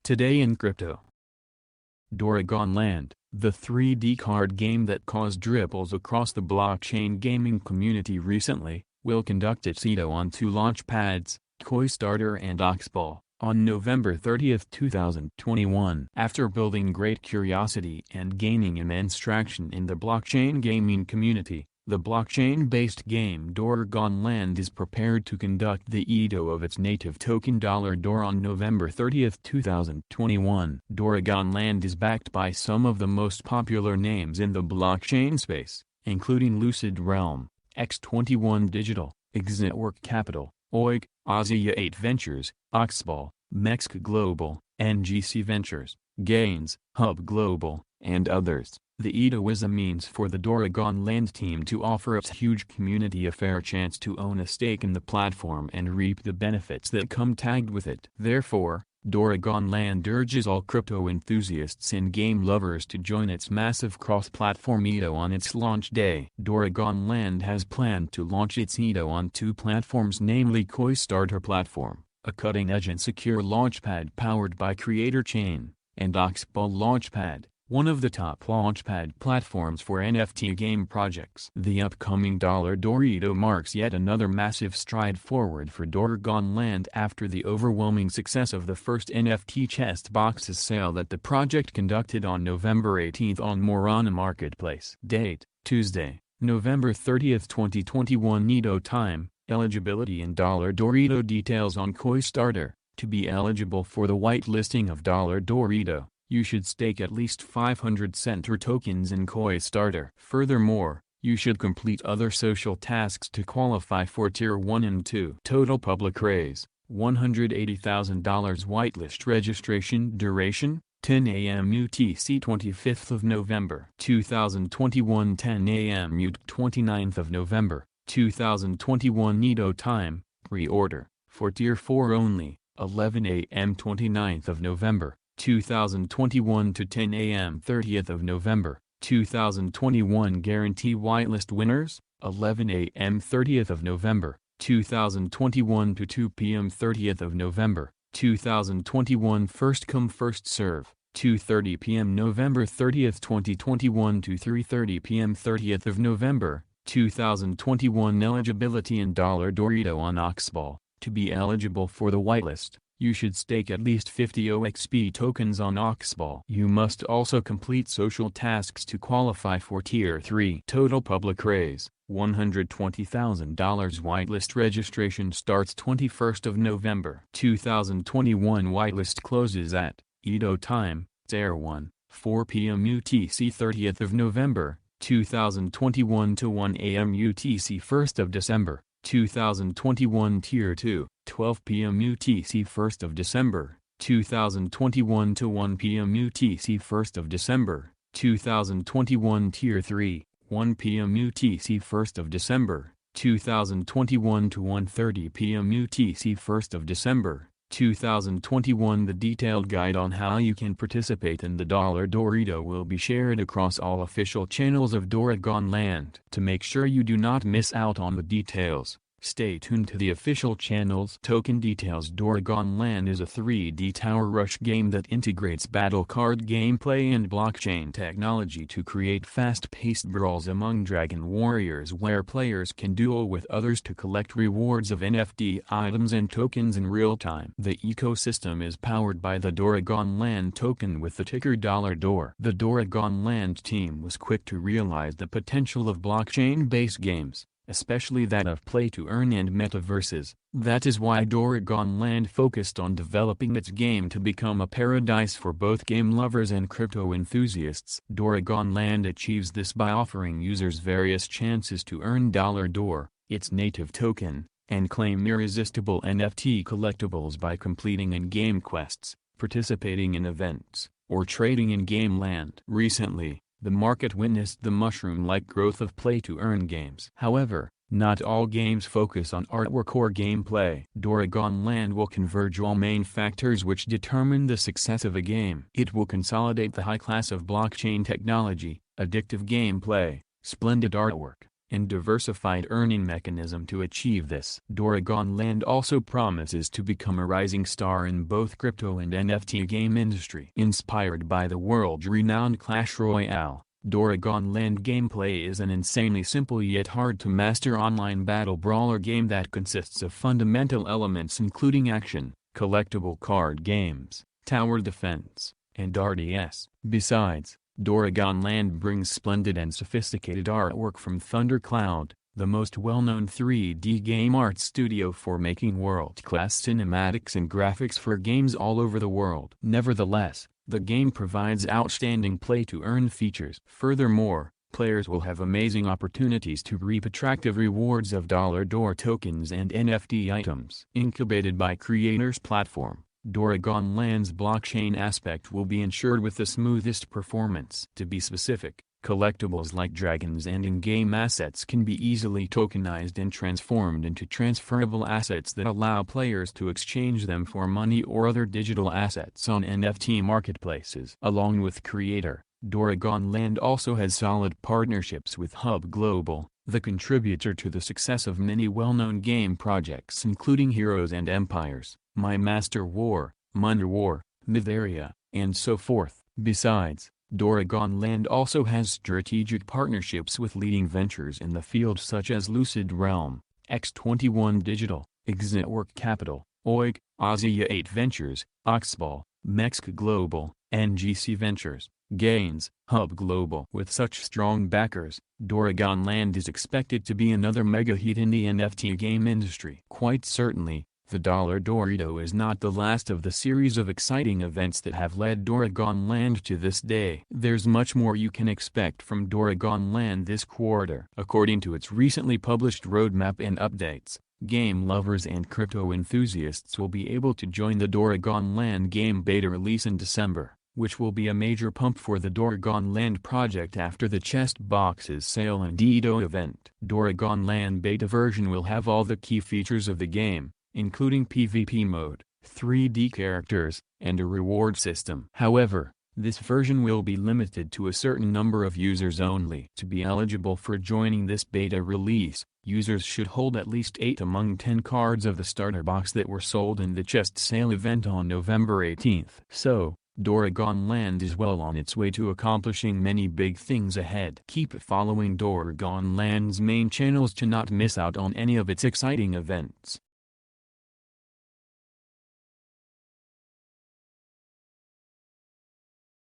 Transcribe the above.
Today in crypto. DoragonLand, the 3D card game that caused ripples across the blockchain gaming community recently, will conduct its IDO on two launchpads, KoiStarter and Oxbull, on November 30, 2021. After building great curiosity and gaining immense traction in the blockchain gaming community, the blockchain-based game DoragonLand is prepared to conduct the IDO of its native token $DOR on November 30, 2021. DoragonLand is backed by some of the most popular names in the blockchain space, including Lucid Realm, X21 Digital, Xnetwork Capital, OIG, Azia 8 Ventures, Oxbull, Mex Global, NGC Ventures, Gains, Hub Global, and others. The IDO is a means for the DoragonLand team to offer its huge community a fair chance to own a stake in the platform and reap the benefits that come tagged with it. Therefore, DoragonLand urges all crypto enthusiasts and game lovers to join its massive cross-platform IDO on its launch day. DoragonLand has planned to launch its IDO on two platforms, namely KoiStarter platform, a cutting-edge and secure launchpad powered by Creator Chain, and Oxbull Launchpad, one of the top launchpad platforms for NFT game projects. The upcoming $DOR IDO marks yet another massive stride forward for DoragonLand after the overwhelming success of the first NFT chest boxes sale that the project conducted on November 18 on Morana Marketplace. Date: Tuesday, November 30, 2021. IDO time, eligibility and $DOR IDO details on KoiStarter. To be eligible for the whitelisting of $DOR IDO, you should stake at least 500 Center tokens in KoiStarter. Furthermore, you should complete other social tasks to qualify for Tier 1 and 2. Total public raise, $180,000. Whitelist registration duration, 10 a.m. UTC 25th of November 2021, 10 a.m. UT 29th of November 2021. IDO time, pre-order, for Tier 4 only, 11 a.m. 29th of November 2021 to 10 a.m. 30th of November 2021. Guarantee whitelist winners, 11 a.m. 30th of November 2021 to 2 p.m. 30th of November 2021. First come first serve, 2:30 p.m. November 30th 2021 to 3:30 p.m. 30th of November 2021. Eligibility and $DOR IDO on Oxbull. To be eligible for the whitelist, you should stake at least 50 OXB tokens on Oxbull. You must also complete social tasks to qualify for Tier 3. Total public raise, $120,000. Whitelist registration starts 21st of November 2021. Whitelist closes at IDO time, Tier 1, 4 p.m. UTC 30th of November 2021 to 1 a.m. UTC 1st of December 2021. Tier 2, 12 p.m. UTC 1st of December 2021 to 1 p.m. UTC 1st of December 2021. Tier 3, 1 p.m. UTC 1st of December 2021 to 1:30 p.m. UTC 1st of December 2021. The detailed guide on how you can participate in the $DOR IDO will be shared across all official channels of DoragonLand. To make sure you do not miss out on the details, stay tuned to the official channels. Token details. DoragonLand is a 3D tower rush game that integrates battle card gameplay and blockchain technology to create fast-paced brawls among dragon warriors where players can duel with others to collect rewards of NFT items and tokens in real time. The ecosystem is powered by the DoragonLand token with the ticker $DOR. The DoragonLand team was quick to realize the potential of blockchain-based games, especially that of play-to-earn and metaverses. That is why DoragonLand focused on developing its game to become a paradise for both game lovers and crypto enthusiasts. DoragonLand achieves this by offering users various chances to earn $DOR, its native token, and claim irresistible NFT collectibles by completing in-game quests, participating in events, or trading in game land. Recently, the market witnessed the mushroom-like growth of play-to-earn games. However, not all games focus on artwork or gameplay. DoragonLand will converge all main factors which determine the success of a game. It will consolidate the high class of blockchain technology, addictive gameplay, splendid artwork, and diversified earning mechanism to achieve this. DoragonLand also promises to become a rising star in both crypto and NFT game industry. Inspired by the world-renowned Clash Royale, DoragonLand gameplay is an insanely simple yet hard-to-master online battle brawler game that consists of fundamental elements including action, collectible card games, tower defense, and RTS. Besides, DoragonLand brings splendid and sophisticated artwork from Thundercloud, the most well-known 3D game art studio for making world-class cinematics and graphics for games all over the world. Nevertheless, the game provides outstanding play-to-earn features. Furthermore, players will have amazing opportunities to reap attractive rewards of $DOR tokens and NFT items. Incubated by creators platform, DoragonLand's blockchain aspect will be ensured with the smoothest performance. To be specific, collectibles like dragons and in-game assets can be easily tokenized and transformed into transferable assets that allow players to exchange them for money or other digital assets on NFT marketplaces. Along with creator, DoragonLand also has solid partnerships with Hub Global, the contributor to the success of many well-known game projects including Heroes and Empires, My Master War, Munder War, Mytheria, and so forth. Besides, DoragonLand also has strategic partnerships with leading ventures in the field such as Lucid Realm, X21 Digital, X-Network Capital, OIG, Azia 8 Ventures, Oxbull, Mex Global, NGC Ventures, Gains, Hub Global. With such strong backers, DoragonLand is expected to be another mega hit in the NFT game industry. Quite certainly, the IDO is not the last of the series of exciting events that have led DoragonLand to this day. There's much more you can expect from DoragonLand this quarter. According to its recently published roadmap and updates, game lovers and crypto enthusiasts will be able to join the DoragonLand game beta release in December, which will be a major pump for the DoragonLand project after the chest boxes sale and IDO event. DoragonLand beta version will have all the key features of the game, including PvP mode, 3D characters, and a reward system. However, this version will be limited to a certain number of users only. To be eligible for joining this beta release, users should hold at least 8 among 10 cards of the starter box that were sold in the chest sale event on November 18th. So, DoragonLand is well on its way to accomplishing many big things ahead. Keep following DoragonLand's main channels to not miss out on any of its exciting events.